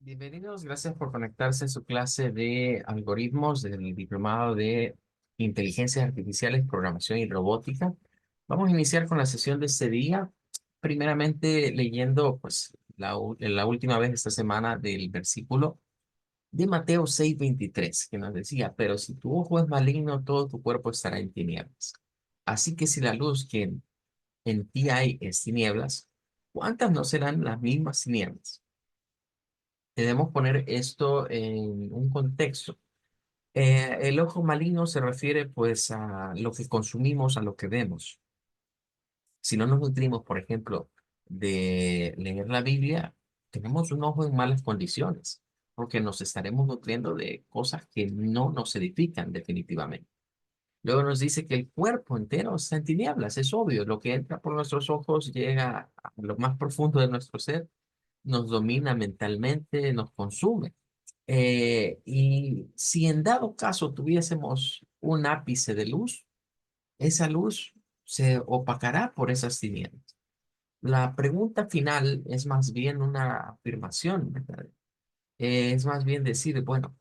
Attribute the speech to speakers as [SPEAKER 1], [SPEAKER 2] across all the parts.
[SPEAKER 1] Bienvenidos, gracias por conectarse a su clase de algoritmos del Diplomado de Inteligencias Artificiales, Programación y Robótica. Vamos a iniciar con la sesión de este día, primeramente leyendo pues, la última vez esta semana del versículo de Mateo 6:23, que nos decía, pero si tu ojo es maligno, todo tu cuerpo estará en tinieblas. Así que si la luz que en ti hay es tinieblas, ¿cuántas no serán las mismas tinieblas? Debemos poner esto en un contexto. El ojo maligno se refiere pues a lo que consumimos, a lo que vemos. Si no nos nutrimos, por ejemplo, de leer la Biblia, tenemos un ojo en malas condiciones, porque nos estaremos nutriendo de cosas que no nos edifican definitivamente. Luego nos dice que el cuerpo entero está en tinieblas, es obvio, lo que entra por nuestros ojos llega a lo más profundo de nuestro ser, nos domina mentalmente, nos consume. Y si en dado caso tuviésemos un ápice de luz, esa luz se opacará por esas tinieblas. La pregunta final es más bien una afirmación, ¿verdad? Es más bien decir, bueno,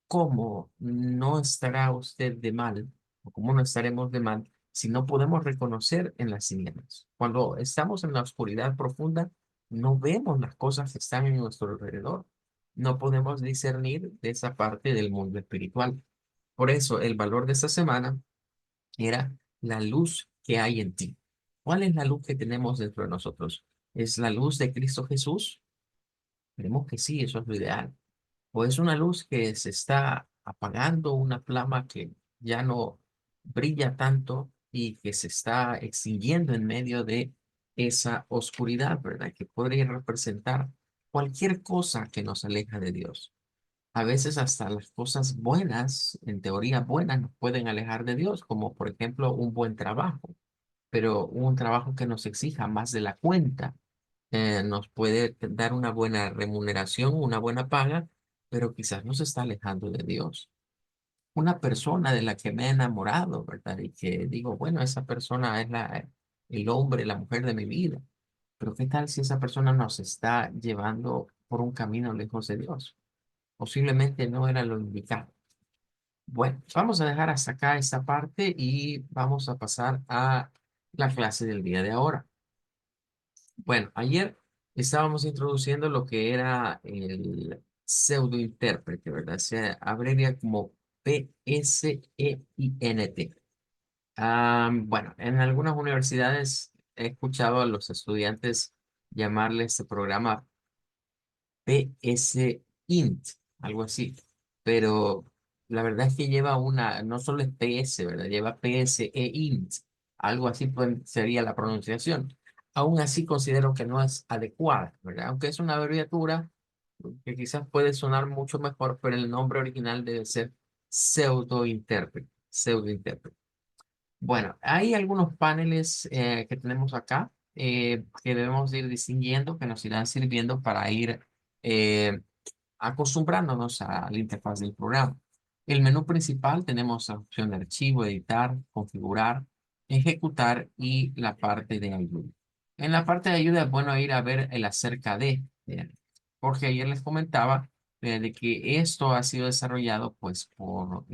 [SPEAKER 1] ¿cómo no estará usted de mal? ¿O cómo no estaremos de mal si no podemos reconocer en las tinieblas? Cuando estamos en la oscuridad profunda, no vemos las cosas que están en nuestro alrededor. No podemos discernir de esa parte del mundo espiritual. Por eso, el valor de esta semana era la luz que hay en ti. ¿Cuál es la luz que tenemos dentro de nosotros? ¿Es la luz de Cristo Jesús? Creemos que sí, eso es lo ideal. O es una luz que se está apagando, una flama que ya no brilla tanto y que se está extinguiendo en medio de esa oscuridad, ¿verdad? Que podría representar cualquier cosa que nos aleja de Dios. A veces hasta las cosas buenas, en teoría buenas, nos pueden alejar de Dios, como por ejemplo un buen trabajo, pero un trabajo que nos exija más de la cuenta nos puede dar una buena remuneración, una buena paga, pero quizás nos está alejando de Dios. Una persona de la que me he enamorado, ¿verdad? Y que digo, bueno, esa persona es el hombre, la mujer de mi vida. Pero ¿qué tal si esa persona nos está llevando por un camino lejos de Dios? Posiblemente no era lo indicado. Bueno, vamos a dejar hasta acá esta parte y vamos a pasar a la clase del día de ahora. Bueno, ayer estábamos introduciendo lo que era el pseudointérprete, ¿verdad? Se abrevia como PSEINT. Bueno, en algunas universidades he escuchado a los estudiantes llamarle este programa PSINT, algo así, pero la verdad es que lleva no solo es PS, ¿verdad? Lleva PSEINT, algo así sería la pronunciación. Aún así considero que no es adecuada, ¿verdad? Aunque es una abreviatura que quizás puede sonar mucho mejor, pero el nombre original debe ser pseudointérprete, pseudointérprete. Bueno, hay algunos paneles que tenemos acá que debemos ir distinguiendo, que nos irán sirviendo para ir eh, acostumbrándonos a la interfaz del programa. El menú principal tenemos la opción de archivo, editar, configurar, ejecutar y la parte de ayuda. En la parte de ayuda es bueno ir a ver el acerca de, porque ayer les comentaba de que esto ha sido desarrollado pues por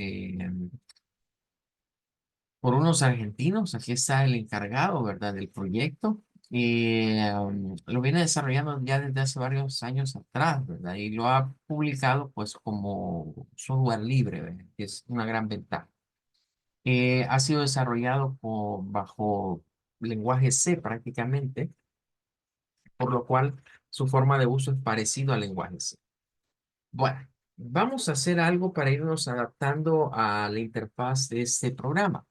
[SPEAKER 1] unos argentinos. Aquí está el encargado, ¿verdad?, del proyecto. Lo viene desarrollando ya desde hace varios años atrás, ¿verdad? Y lo ha publicado pues como software libre, ¿verdad? Que es una gran ventaja. Ha sido desarrollado bajo lenguaje C prácticamente, por lo cual su forma de uso es parecido al lenguaje C. Bueno, vamos a hacer algo para irnos adaptando a la interfaz de este programa.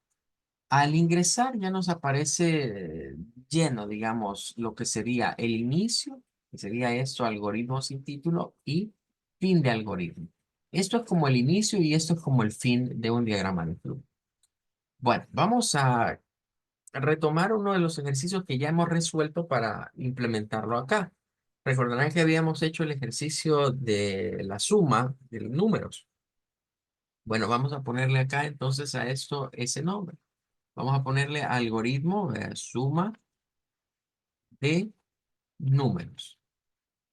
[SPEAKER 1] Al ingresar ya nos aparece lleno, digamos, lo que sería el inicio, que sería esto, algoritmo sin título, y fin de algoritmo. Esto es como el inicio y esto es como el fin de un diagrama de flujo. Bueno, vamos a retomar uno de los ejercicios que ya hemos resuelto para implementarlo acá. Recordarán que habíamos hecho el ejercicio de la suma de los números. Bueno, vamos a ponerle acá entonces a esto ese nombre. Vamos a ponerle algoritmo, suma de números.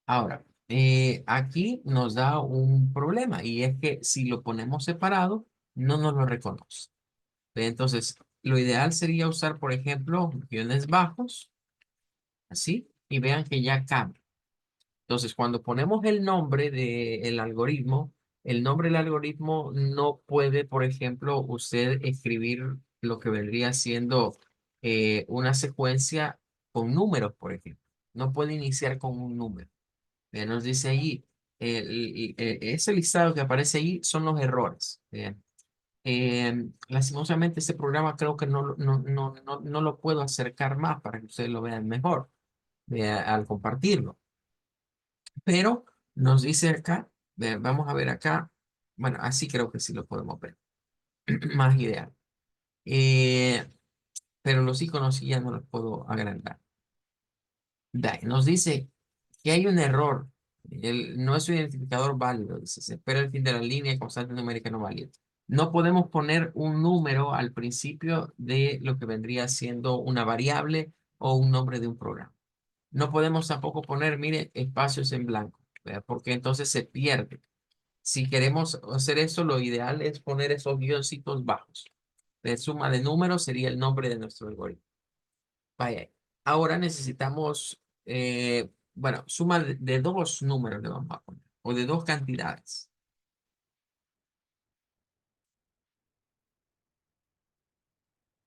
[SPEAKER 1] Ahora, Aquí nos da un problema y es que si lo ponemos separado, no nos lo reconoce. Entonces, lo ideal sería usar, por ejemplo, guiones bajos, así, y vean que ya cambia. Entonces, cuando ponemos el nombre del algoritmo, el nombre del algoritmo no puede, por ejemplo, usted escribir lo que vendría siendo una secuencia con números, por ejemplo. No puede iniciar con un número. Nos dice allí, ese listado que aparece ahí son los errores. Lastimosamente, este programa creo que no lo puedo acercar más para que ustedes lo vean mejor al compartirlo. Pero nos dice acá, vamos a ver acá, bueno, así creo que sí lo podemos ver, más ideal. Eh, pero los iconos sí ya no los puedo agrandar. Nos dice que hay un error. No es un identificador válido, dice, se espera el fin de la línea constante numérica no válida. No podemos poner un número al principio de lo que vendría siendo una variable o un nombre de un programa. No podemos tampoco poner, mire, espacios en blanco, ¿verdad? Porque entonces se pierde. Si queremos hacer eso, lo ideal es poner esos guioncitos bajos. De suma de números sería el nombre de nuestro algoritmo. Vaya, ahora necesitamos, bueno, suma de dos números le vamos a poner, o de dos cantidades.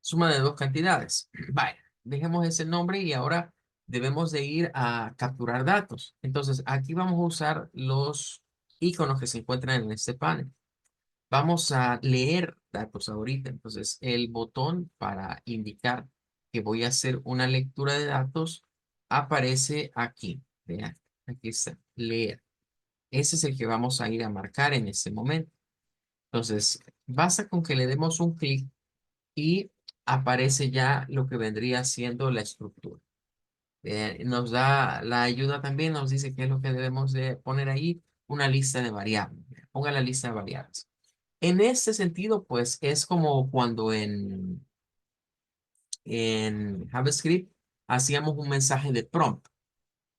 [SPEAKER 1] Suma de dos cantidades. Vaya, dejemos ese nombre y ahora debemos de ir a capturar datos. Entonces, aquí vamos a usar los iconos que se encuentran en este panel. Vamos a leer datos ahorita. Entonces, el botón para indicar que voy a hacer una lectura de datos aparece aquí. Vean, aquí está, leer. Ese es el que vamos a ir a marcar en este momento. Entonces, basta con que le demos un clic y aparece ya lo que vendría siendo la estructura. Nos da la ayuda también, nos dice qué es lo que debemos de poner ahí, una lista de variables. Ponga la lista de variables. En este sentido, pues es como cuando en JavaScript hacíamos un mensaje de prompt,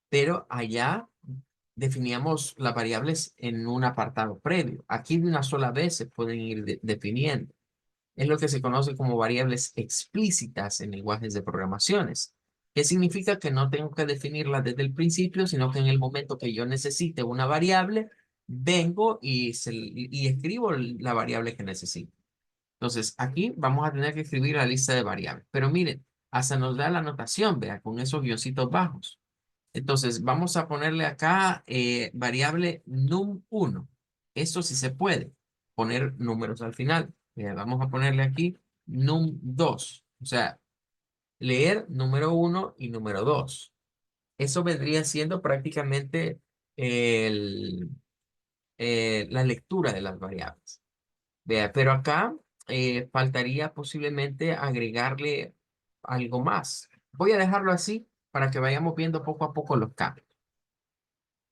[SPEAKER 1] pero allá definíamos las variables en un apartado previo. Aquí de una sola vez se pueden ir definiendo. Es lo que se conoce como variables explícitas en lenguajes de programaciones, que significa que no tengo que definirla desde el principio, sino que en el momento que yo necesite una variable, vengo y escribo la variable que necesito. Entonces, aquí vamos a tener que escribir la lista de variables. Pero miren, hasta nos da la anotación, vea, con esos guioncitos bajos. Entonces, vamos a ponerle acá variable num1. Esto sí se puede, poner números al final. Vamos a ponerle aquí num2. O sea, leer número 1 y número 2. Eso vendría siendo prácticamente el, la lectura de las variables. Vea, pero acá faltaría posiblemente agregarle algo más. Voy a dejarlo así para que vayamos viendo poco a poco los cambios.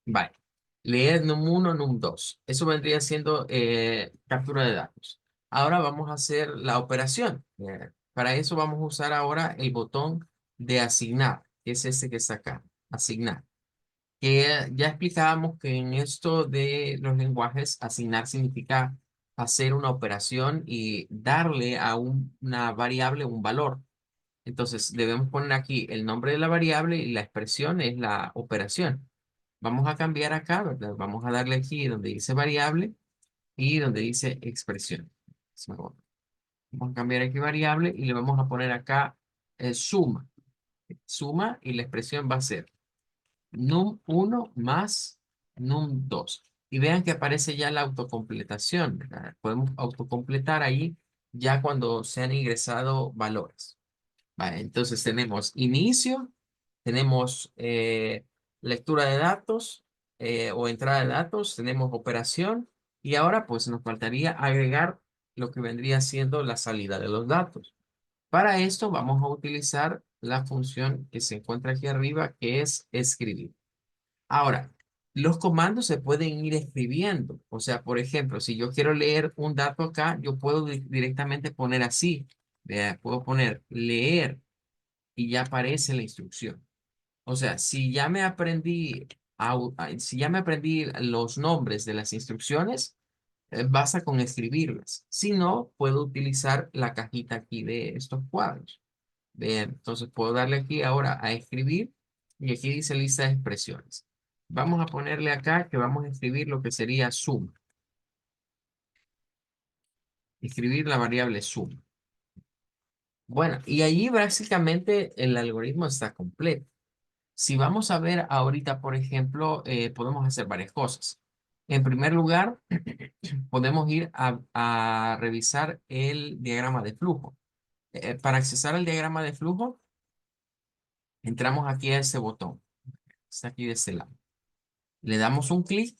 [SPEAKER 1] Vale. Leer num1, num2. Eso vendría siendo captura de datos. Ahora vamos a hacer la operación. Para eso vamos a usar ahora el botón de asignar, que es este que está acá. Asignar. Que ya explicábamos que en esto de los lenguajes, asignar significa hacer una operación y darle a una variable un valor. Entonces debemos poner aquí el nombre de la variable y la expresión es la operación. Vamos a cambiar acá, ¿verdad? Vamos a darle aquí donde dice variable y donde dice expresión. Vamos a cambiar aquí variable y le vamos a poner acá suma. Suma y la expresión va a ser num1 más num2. Y vean que aparece ya la autocompletación, ¿verdad? Podemos autocompletar ahí ya cuando se han ingresado valores. Vale, entonces tenemos inicio, tenemos lectura de datos o entrada de datos, tenemos operación y ahora pues nos faltaría agregar lo que vendría siendo la salida de los datos. Para esto vamos a utilizar la función que se encuentra aquí arriba, que es escribir. Ahora, los comandos se pueden ir escribiendo. O sea, por ejemplo, si yo quiero leer un dato acá, yo puedo directamente poner así. Vea, puedo poner leer y ya aparece la instrucción. O sea, si ya me aprendí Si ya me aprendí los nombres de las instrucciones, basta con escribirlas. Si no, puedo utilizar la cajita aquí de estos cuadros. Bien, entonces puedo darle aquí ahora a escribir y aquí dice lista de expresiones. Vamos a ponerle acá que vamos a escribir lo que sería suma. Escribir la variable suma. Bueno, y allí básicamente el algoritmo está completo. Si vamos a ver ahorita, por ejemplo, podemos hacer varias cosas. En primer lugar, podemos ir a revisar el diagrama de flujo. Para accesar al diagrama de flujo, entramos aquí a ese botón. Está aquí de este lado. Le damos un clic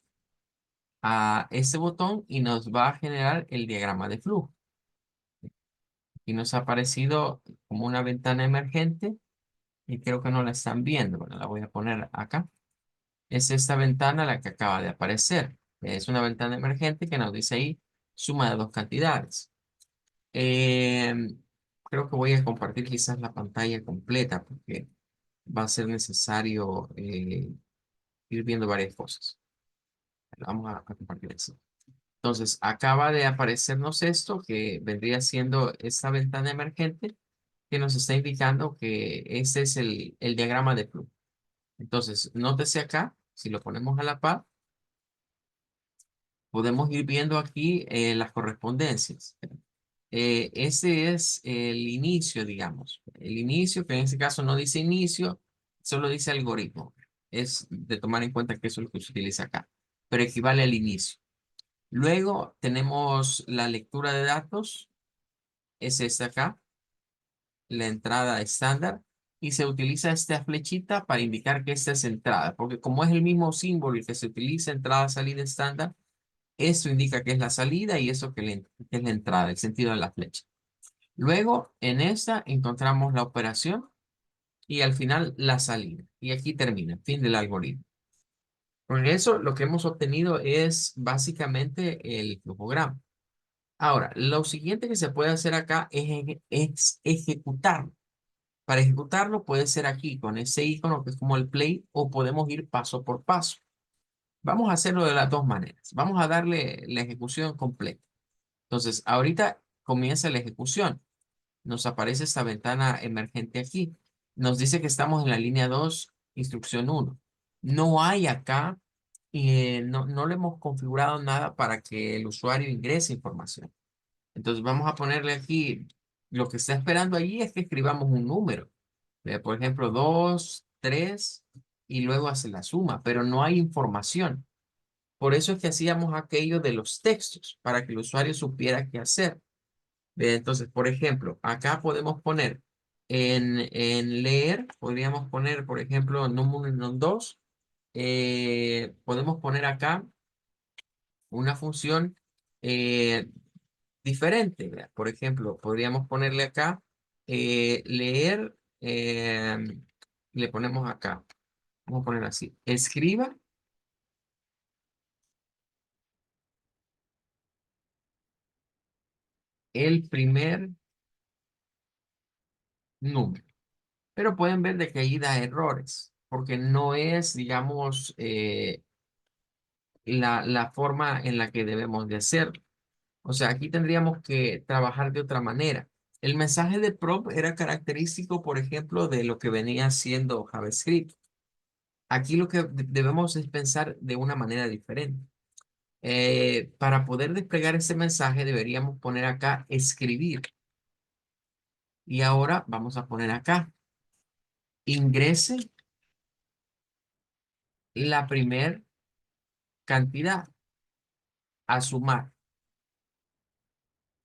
[SPEAKER 1] a ese botón y nos va a generar el diagrama de flujo. Y nos ha aparecido como una ventana emergente y creo que no la están viendo. Bueno, la voy a poner acá. Es esta ventana la que acaba de aparecer. Es una ventana emergente que nos dice ahí suma de dos cantidades. Eh, Creo que voy a compartir quizás la pantalla completa porque va a ser necesario ir viendo varias cosas. Vamos a compartir eso. Entonces, acaba de aparecernos esto que vendría siendo esta ventana emergente que nos está indicando que ese es el diagrama de flujo. Entonces, nótese acá, si lo ponemos a la par, podemos ir viendo aquí las correspondencias. Ese es el inicio, digamos. El inicio, que en este caso no dice inicio, solo dice algoritmo. Es de tomar en cuenta que eso es lo que se utiliza acá, pero equivale al inicio. Luego tenemos la lectura de datos, es esta acá, la entrada estándar, y se utiliza esta flechita para indicar que esta es entrada, porque como es el mismo símbolo el que se utiliza entrada, salida estándar, eso indica que es la salida y eso que es la entrada, el sentido de la flecha. Luego, en esta encontramos la operación y al final la salida. Y aquí termina, fin del algoritmo. Con eso, lo que hemos obtenido es básicamente el flujograma. Ahora, lo siguiente que se puede hacer acá es ejecutarlo. Para ejecutarlo puede ser aquí con ese icono que es como el play o podemos ir paso por paso. Vamos a hacerlo de las dos maneras. Vamos a darle la ejecución completa. Entonces, ahorita comienza la ejecución. Nos aparece esta ventana emergente aquí. Nos dice que estamos en la línea 2, instrucción 1. No hay acá, no le hemos configurado nada para que el usuario ingrese información. Entonces vamos a ponerle aquí, lo que está esperando allí es que escribamos un número. Por ejemplo, 2, 3 y luego hace la suma, pero no hay información. Por eso es que hacíamos aquello de los textos, para que el usuario supiera qué hacer. Entonces, por ejemplo, acá podemos poner en leer, podríamos poner, por ejemplo, número 2, podemos poner acá una función eh, diferente. ¿Verdad? Por ejemplo, podríamos ponerle acá leer, le ponemos acá, vamos a poner así, escriba el primer número. Pero pueden ver de que ahí da errores, porque no es, digamos, la forma en la que debemos de hacerlo. O sea, aquí tendríamos que trabajar de otra manera. El mensaje de prompt era característico, por ejemplo, de lo que venía siendo JavaScript. Aquí lo que debemos es pensar de una manera diferente. Para poder desplegar ese mensaje deberíamos poner acá escribir. Y ahora vamos a poner acá ingrese la primer cantidad a sumar.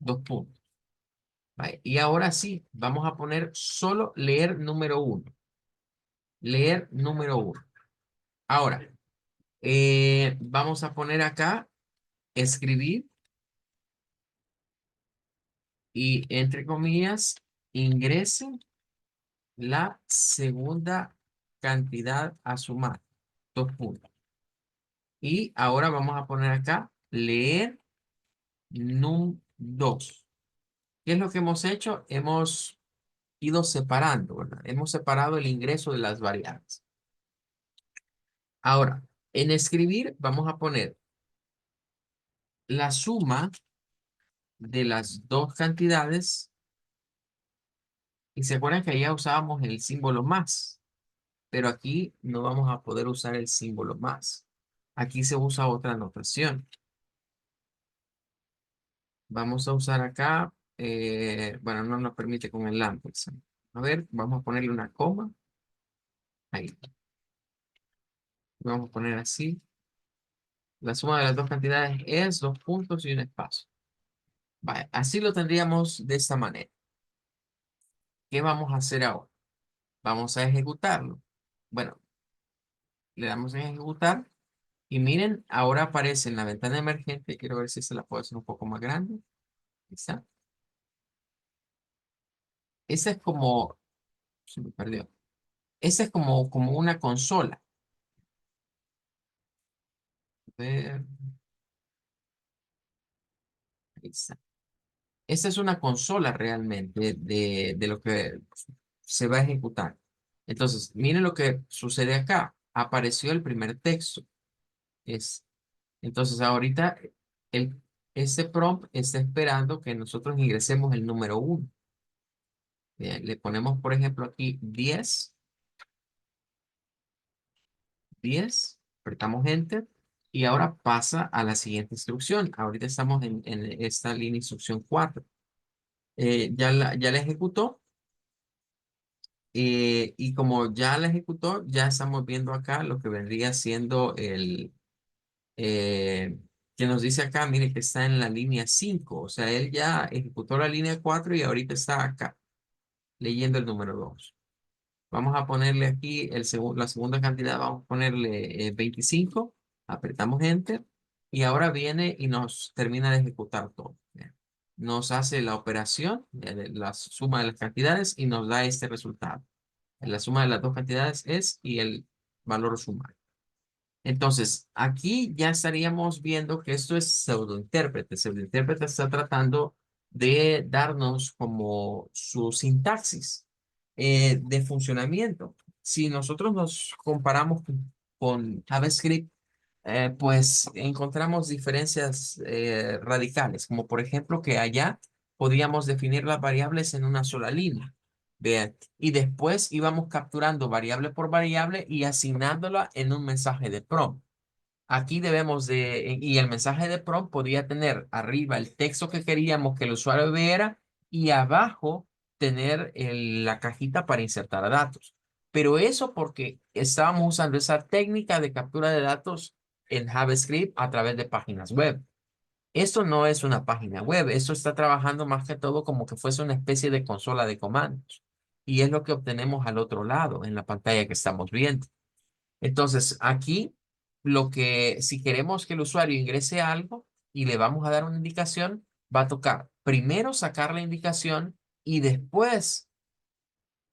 [SPEAKER 1] Dos puntos. ¿Vale? Y ahora sí, vamos a poner solo leer número 1. Leer número 1. Ahora, vamos a poner acá escribir y entre comillas ingrese la segunda cantidad a sumar. Dos puntos. Y ahora vamos a poner acá leer num 2. ¿Qué es lo que hemos hecho? Hemos ido separando, ¿verdad? Hemos separado el ingreso de las variables. Ahora, en escribir vamos a poner la suma de las dos cantidades. Y se acuerdan que allá usábamos el símbolo más, pero aquí no vamos a poder usar el símbolo más. Aquí se usa otra notación. Vamos a usar acá, bueno, no nos permite con el ampersand. A ver, vamos a ponerle una coma. Ahí. Vamos a poner así. La suma de las dos cantidades es dos puntos y un espacio. Vale, así lo tendríamos de esta manera. ¿Qué vamos a hacer ahora? Vamos a ejecutarlo. Bueno, le damos en ejecutar y miren, ahora aparece en la ventana emergente. Quiero ver si se la puedo hacer un poco más grande. Ahí está. Esa es como, se me perdió. Esa es como una consola. A ver, ahí está. Esa es una consola realmente de lo que se va a ejecutar. Entonces, miren lo que sucede acá. Apareció el primer texto. Es, entonces, ahorita el, ese prompt está esperando que nosotros ingresemos el número uno. Le ponemos, por ejemplo, aquí 10, apretamos Enter y ahora pasa a la siguiente instrucción. Ahorita estamos en esta línea instrucción 4. Ya la ejecutó. Y como ya la ejecutó, ya estamos viendo acá lo que vendría siendo eh, que nos dice acá, mire que está en la línea 5. O sea, él ya ejecutó la línea 4 y ahorita está acá, leyendo el número 2. Vamos a ponerle aquí la segunda cantidad, vamos a ponerle 25. Apretamos Enter y ahora viene y nos termina de ejecutar todo. Bien. Nos hace la operación, de la suma de las cantidades y nos da este resultado. La suma de las dos cantidades es y el valor sumario. Entonces, aquí ya estaríamos viendo que esto es pseudointérprete. Pseudointérprete está tratando de darnos como su sintaxis de funcionamiento. Si nosotros nos comparamos con JavaScript, pues encontramos diferencias radicales, como por ejemplo que allá podíamos definir las variables en una sola línea. Vean, y después íbamos capturando variable por variable y asignándola en un mensaje de prompt. Aquí debemos y el mensaje de prompt podía tener arriba el texto que queríamos que el usuario viera y abajo tener la cajita para insertar datos. Pero eso porque estábamos usando esa técnica de captura de datos en JavaScript a través de páginas web. Esto no es una página web, esto está trabajando más que todo como que fuese una especie de consola de comandos. Y es lo que obtenemos al otro lado en la pantalla que estamos viendo. Entonces, aquí si queremos que el usuario ingrese algo y le vamos a dar una indicación, va a tocar primero sacar la indicación y después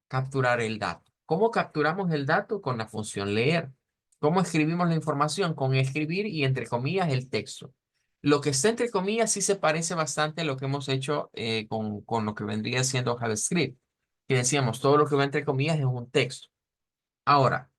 [SPEAKER 1] capturar el dato. ¿Cómo capturamos el dato? Con la función leer. ¿Cómo escribimos la información? Con escribir y entre comillas el texto. Lo que está entre comillas sí se parece bastante a lo que hemos hecho con lo que vendría siendo JavaScript, que decíamos, todo lo que va entre comillas es un texto. Ahora,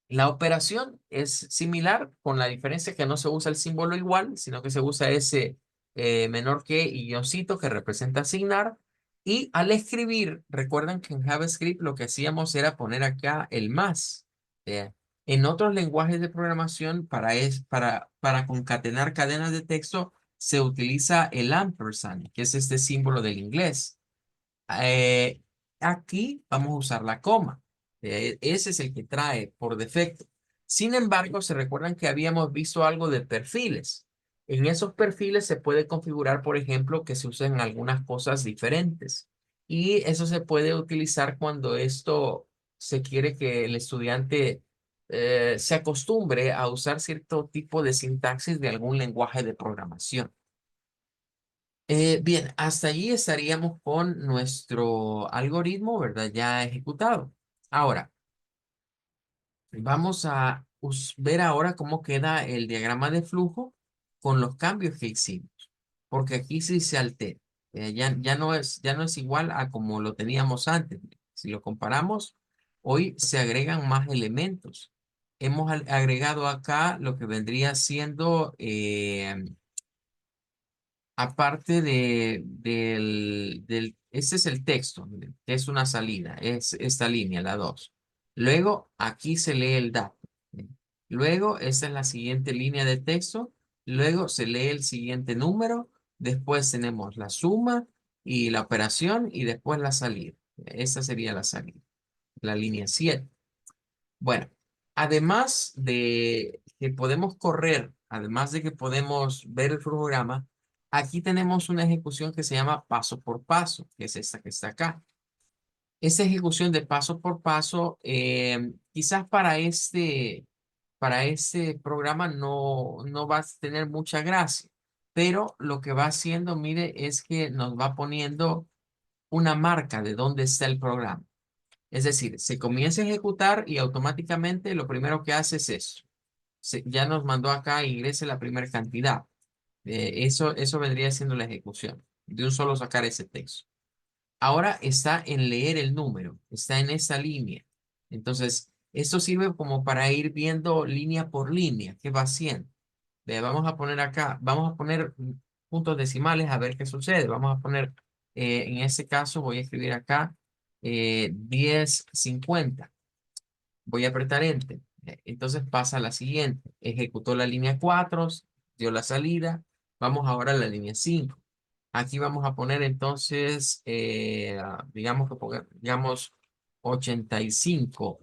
[SPEAKER 1] la operación es similar con la diferencia que no se usa el símbolo igual, sino que se usa ese menor que y guioncito que representa asignar. Y al escribir, recuerdan que en JavaScript lo que hacíamos era poner acá el más. Eh, en otros lenguajes de programación, para concatenar cadenas de texto, se utiliza el ampersand, que es este símbolo del inglés. Eh, Aquí vamos a usar la coma. Ese es el que trae por defecto. Sin embargo, se recuerdan que habíamos visto algo de perfiles. En esos perfiles se puede configurar, por ejemplo, que se usen algunas cosas diferentes. Y eso se puede utilizar cuando esto se quiere que el estudiante se acostumbre a usar cierto tipo de sintaxis de algún lenguaje de programación. Bien, hasta allí estaríamos con nuestro algoritmo, ¿verdad? Ya ejecutado. Ahora, vamos a ver ahora cómo queda el diagrama de flujo con los cambios que hicimos, porque aquí sí se altera. Ya no es igual a como lo teníamos antes. Si lo comparamos, hoy se agregan más elementos. hemos agregado acá lo que vendría siendo, aparte ese es el texto, que es una salida, es esta línea, la 2. Luego, aquí se lee el dato. Luego, esa es la siguiente línea de texto. Luego, se lee el siguiente número. Después tenemos la suma y la operación y después la salida. Esa sería la salida, la línea 7. Bueno, además de que podemos correr, además de que podemos ver el programa, aquí tenemos una ejecución que se llama paso por paso, que es esta que está acá. Esta ejecución de paso por paso, quizás para este programa no va a tener mucha gracia, pero lo que va haciendo, mire, es que nos va poniendo una marca de dónde está el programa. Es decir, se comienza a ejecutar y automáticamente lo primero que hace es eso. Ya nos mandó acá, ingrese la primera cantidad. Eso vendría siendo la ejecución, de un solo sacar ese texto. Ahora está en leer el número, está en esa línea. Entonces, esto sirve como para ir viendo línea por línea qué va haciendo. Vamos a poner acá, vamos a poner puntos decimales a ver qué sucede. Vamos a poner, en este caso, voy a escribir acá 10.50. Voy a apretar Enter. Entonces pasa a la siguiente. Ejecutó la línea 4, dio la salida. Vamos ahora a la línea 5. Aquí vamos a poner entonces, digamos digamos 85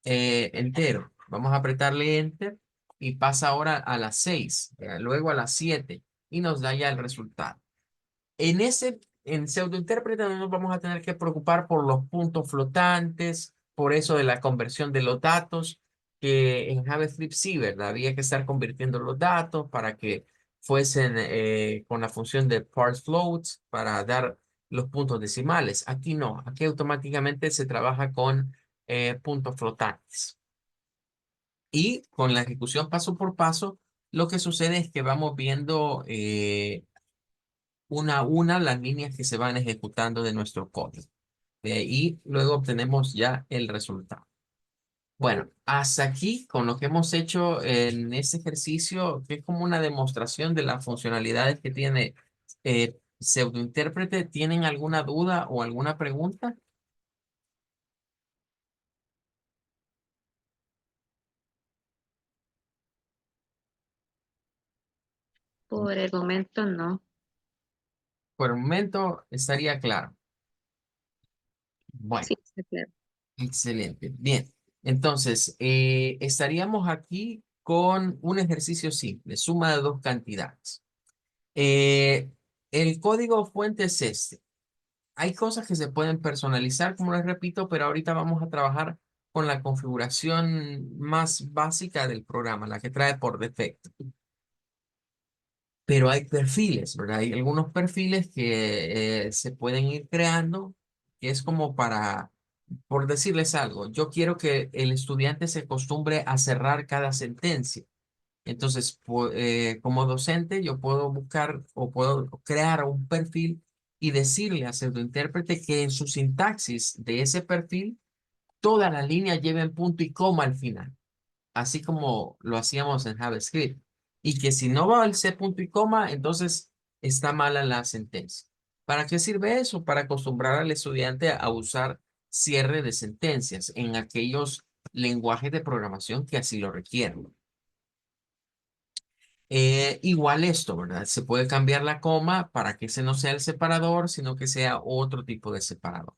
[SPEAKER 1] entero. Vamos a apretarle Enter y pasa ahora a las 6, luego a las 7 y nos da ya el resultado. En pseudointérprete no nos vamos a tener que preocupar por los puntos flotantes, por eso de la conversión de los datos, que en JavaScript sí, ¿verdad? Había que estar convirtiendo los datos para que fuesen con la función de parse floats para dar los puntos decimales. Aquí no, aquí automáticamente se trabaja con puntos flotantes. Y con la ejecución paso por paso, lo que sucede es que vamos viendo una a una las líneas que se van ejecutando de nuestro código. Y luego obtenemos ya el resultado. Bueno, hasta aquí con lo que hemos hecho en este ejercicio, que es como una demostración de las funcionalidades que tiene pseudointérprete. ¿Tienen alguna duda o alguna pregunta?
[SPEAKER 2] Por el momento no.
[SPEAKER 1] Por el momento estaría claro. Bueno,
[SPEAKER 2] Sí, está claro.
[SPEAKER 1] excelente. Bien, entonces estaríamos aquí con un ejercicio simple, suma de dos cantidades. Eh, el código fuente es este. Hay cosas que se pueden personalizar, como les repito, pero ahorita vamos a trabajar con la configuración más básica del programa, la que trae por defecto. Pero hay perfiles, ¿verdad? Hay algunos perfiles que se pueden ir creando, que es como para, por decirles algo, yo quiero que el estudiante se acostumbre a cerrar cada sentencia. Entonces, como docente, yo puedo buscar o puedo crear un perfil y decirle a pseudointérprete que en su sintaxis de ese perfil, toda la línea lleve punto y coma al final, así como lo hacíamos en JavaScript. Y que si no va al C punto y coma, entonces está mala la sentencia. ¿Para qué sirve eso? Para acostumbrar al estudiante a usar cierre de sentencias en aquellos lenguajes de programación que así lo requieren. Igual esto, ¿verdad? Se puede cambiar la coma para que ese no sea el separador, sino que sea otro tipo de separador.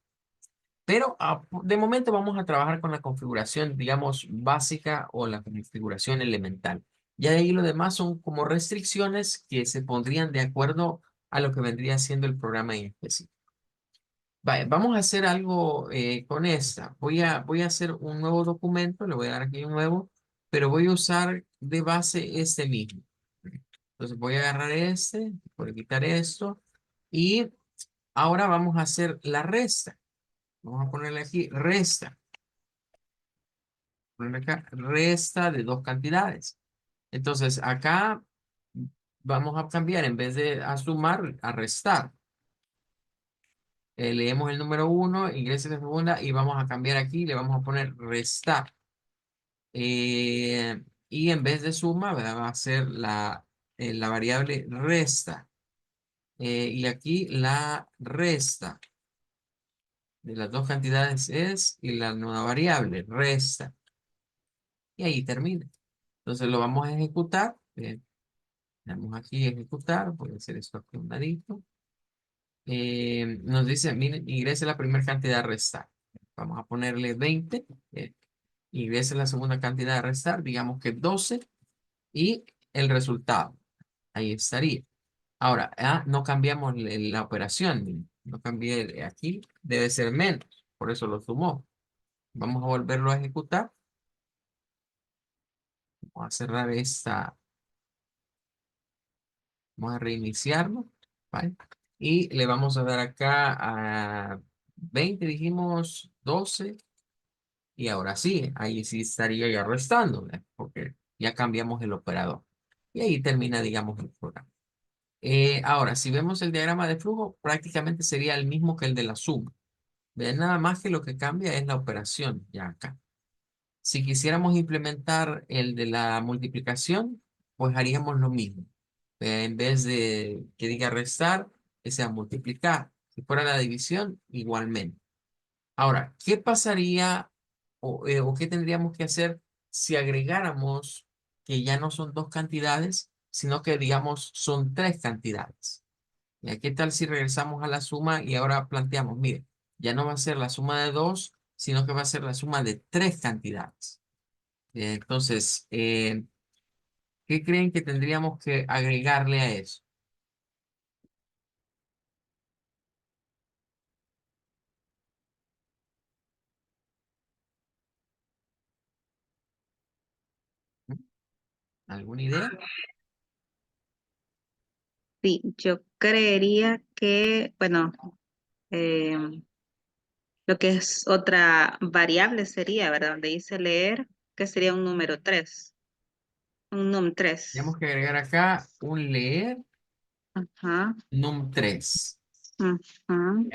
[SPEAKER 1] Pero de momento vamos a trabajar con la configuración, digamos, básica o la configuración elemental. Ya de ahí lo demás son como restricciones que se pondrían de acuerdo a lo que vendría siendo el programa en específico. Vale, vamos a hacer algo con esta. Voy a hacer un nuevo documento, le voy a dar aquí un nuevo, pero voy a usar de base este mismo. Entonces voy a agarrar este, voy a quitar esto y ahora vamos a hacer la resta. Vamos a ponerle aquí resta. Ponerle acá resta de dos cantidades. Entonces acá vamos a cambiar en vez de a sumar, a restar. Leemos el número 1, ingresa de segunda y vamos a cambiar aquí, le vamos a poner restar. Y en vez de suma, ¿verdad? Va a ser la variable resta. Y aquí la resta de las dos cantidades es y la nueva variable resta. Y ahí termina. Entonces lo vamos a ejecutar. Damos aquí ejecutar. Voy a hacer esto aquí a un ladito. Nos dice, miren, ingrese la primera cantidad a restar. Vamos a ponerle 20. Ingrese la segunda cantidad a restar, digamos que 12. Y el resultado. Ahí estaría. Ahora, no cambiamos la operación. No cambié aquí. Debe ser menos. Por eso lo sumó. Vamos a volverlo a ejecutar. Vamos a cerrar esta. Vamos a reiniciarlo. ¿Vale? Y le vamos a dar acá a 20, dijimos 12. Y ahora sí, ahí sí estaría ya restando, ¿verdad? Porque ya cambiamos el operador. Y ahí termina, digamos, el programa. Ahora, si vemos el diagrama de flujo, prácticamente sería el mismo que el de la suma. ¿Ve? Nada más que lo que cambia es la operación, ya acá. Si quisiéramos implementar el de la multiplicación, pues haríamos lo mismo. En vez de que diga restar, que sea multiplicar. Si fuera la división, igualmente. Ahora, ¿qué pasaría o qué tendríamos que hacer si agregáramos que ya no son dos cantidades, sino que digamos son tres cantidades? ¿Qué tal si regresamos a la suma y ahora planteamos, mire, ya no va a ser la suma de dos, sino que va a ser la suma de tres cantidades? Entonces, ¿qué creen que tendríamos que agregarle a eso? ¿Mm? ¿Alguna idea?
[SPEAKER 2] Sí, yo creería que, bueno, eh, lo que es otra variable sería, ¿verdad? Donde dice leer, que sería un número 3, un num 3.
[SPEAKER 1] Tenemos que agregar acá un leer
[SPEAKER 2] Ajá,
[SPEAKER 1] num3.
[SPEAKER 2] ajá.
[SPEAKER 1] ¿Ok?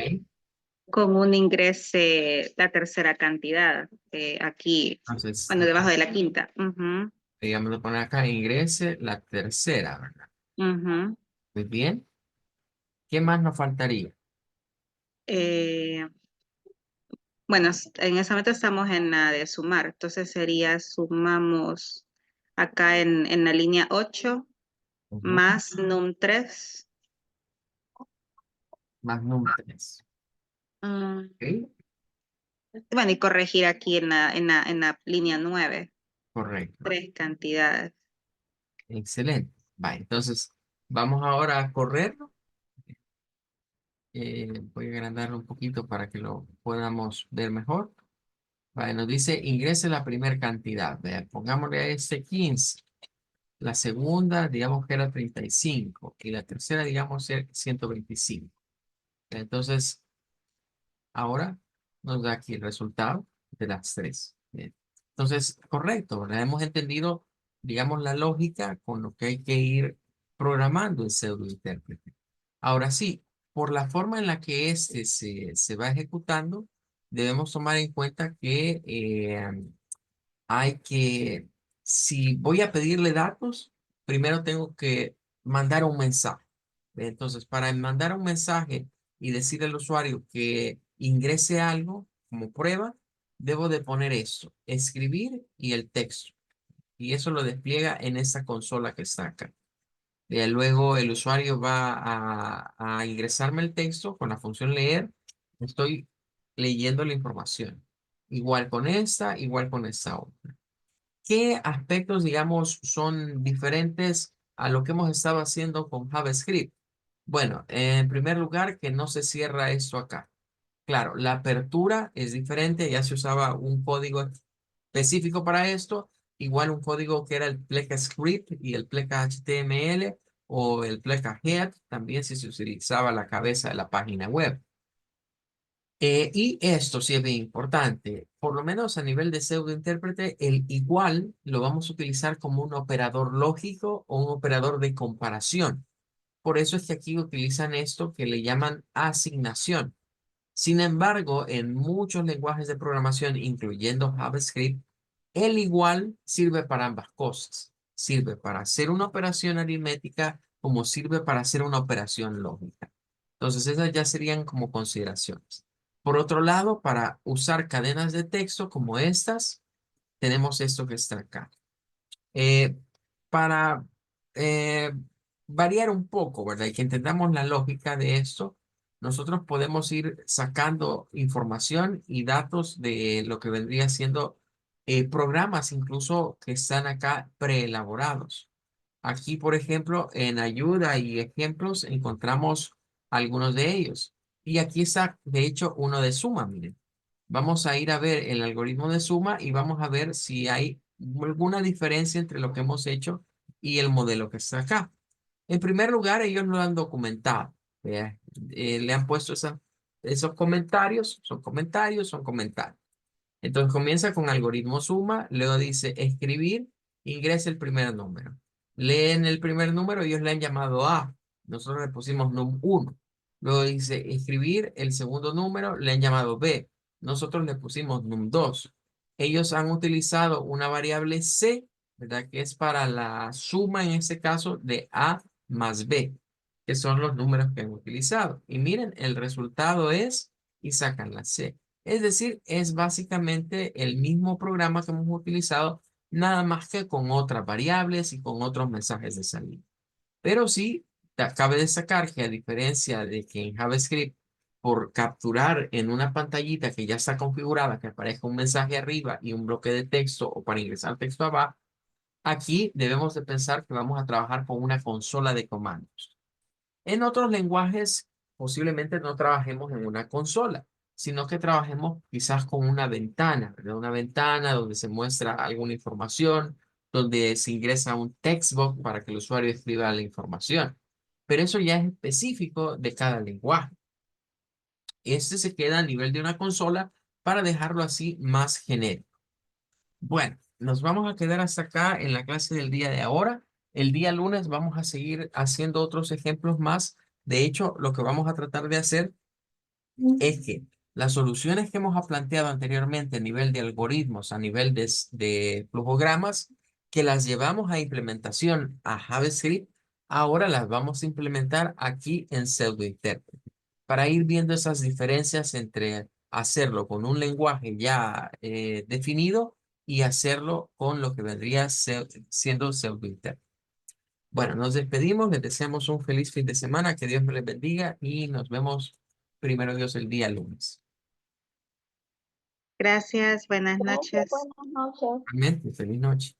[SPEAKER 2] Con un ingrese la tercera cantidad, aquí,
[SPEAKER 1] Entonces,
[SPEAKER 2] bueno, debajo
[SPEAKER 1] acá,
[SPEAKER 2] de la quinta. Ujú,
[SPEAKER 1] digamos, de poner acá ingrese la tercera, ¿verdad?
[SPEAKER 2] ujú.
[SPEAKER 1] Muy bien. ¿Qué más nos faltaría?
[SPEAKER 2] Eh, bueno, en ese momento estamos en la de sumar, entonces sería sumamos acá en la línea 8
[SPEAKER 1] Ujú.
[SPEAKER 2] más num 3.
[SPEAKER 1] Más num3. ¿Ok?
[SPEAKER 2] Bueno, y corregir aquí en la línea 9
[SPEAKER 1] Correcto.
[SPEAKER 2] tres cantidades.
[SPEAKER 1] Excelente. Va, entonces, vamos ahora a correrlo. Voy a agrandarlo un poquito para que lo podamos ver mejor. Vale, nos dice ingrese la primera cantidad. Vea, pongámosle a este 15. La segunda, digamos que era 35. Y la tercera, digamos, era 125. Entonces, ahora nos da aquí el resultado de las tres. Bien. Entonces, correcto, ¿verdad? Hemos entendido, digamos, la lógica con lo que hay que ir programando el pseudointérprete. Ahora sí, por la forma en la que este se va ejecutando, debemos tomar en cuenta que hay que, si voy a pedirle datos, primero tengo que mandar un mensaje. Entonces, para mandar un mensaje y decirle al usuario que ingrese algo como prueba, debo de poner esto, escribir y el texto. Y eso lo despliega en esa consola que está acá. Luego el usuario va a ingresarme el texto con la función leer. Estoy leyendo la información. Igual con esta otra. ¿Qué aspectos, digamos, son diferentes a lo que hemos estado haciendo con JavaScript? Bueno, en primer lugar, que no se cierra esto acá. Claro, la apertura es diferente, ya se usaba un código específico para esto, igual un código que era el Pleca Script y el Pleca HTML o el Pleca Head, también si se utilizaba la cabeza de la página web. Y esto sí es bien importante, por lo menos a nivel de pseudointérprete, el igual lo vamos a utilizar como un operador lógico o un operador de comparación. Por eso es que aquí utilizan esto que le llaman asignación. Sin embargo, en muchos lenguajes de programación, incluyendo JavaScript, El igual sirve para ambas cosas. Sirve para hacer una operación aritmética como sirve para hacer una operación lógica. Entonces, esas ya serían como consideraciones. Por otro lado, para usar cadenas de texto como estas, tenemos esto que está acá. Eh, para eh, variar un poco, ¿verdad? Y que entendamos la lógica de esto, nosotros podemos ir sacando información y datos de lo que vendría siendo programas incluso que están acá preelaborados. Aquí, por ejemplo, en ayuda y ejemplos encontramos algunos de ellos. Y aquí está, de hecho, uno de suma, miren. Vamos a ir a ver el algoritmo de suma y vamos a ver si hay alguna diferencia entre lo que hemos hecho y el modelo que está acá. En primer lugar, ellos lo han documentado. ¿Vea? Le han puesto esos comentarios, son comentarios, son comentarios. Entonces comienza con algoritmo suma, luego dice escribir, ingresa el primer número. Leen el primer número, ellos le han llamado A, nosotros le pusimos num1. Luego dice escribir el segundo número, le han llamado B, nosotros le pusimos num2. Ellos han utilizado una variable C, ¿verdad? Que es para la suma en este caso de A más B, que son los números que han utilizado. Y miren, el resultado es, y sacan la C. Es decir, es básicamente el mismo programa que hemos utilizado, nada más que con otras variables y con otros mensajes de salida. Pero sí, cabe destacar que a diferencia de que en JavaScript, por capturar en una pantallita que ya está configurada, que aparezca un mensaje arriba y un bloque de texto o para ingresar texto abajo, aquí debemos de pensar que vamos a trabajar con una consola de comandos. En otros lenguajes, posiblemente no trabajemos en una consola, sino que trabajemos quizás con una ventana, ¿verdad? Una ventana donde se muestra alguna información, donde se ingresa un textbox para que el usuario escriba la información. Pero eso ya es específico de cada lenguaje. Este se queda a nivel de una consola para dejarlo así más genérico. Bueno, nos vamos a quedar hasta acá en la clase del día de ahora. El día lunes vamos a seguir haciendo otros ejemplos más. De hecho, lo que vamos a tratar de hacer es que las soluciones que hemos planteado anteriormente a nivel de algoritmos, a nivel de flujogramas, que las llevamos a implementación a JavaScript, ahora las vamos a implementar aquí en pseudointérprete para ir viendo esas diferencias entre hacerlo con un lenguaje ya definido y hacerlo con lo que vendría siendo pseudointérprete. Bueno, nos despedimos, les deseamos un feliz fin de semana, que Dios me les bendiga y nos vemos primero Dios el día lunes.
[SPEAKER 2] Gracias, buenas
[SPEAKER 3] Gracias,
[SPEAKER 2] noches.
[SPEAKER 3] buenas noches.
[SPEAKER 1] Amén, feliz noche.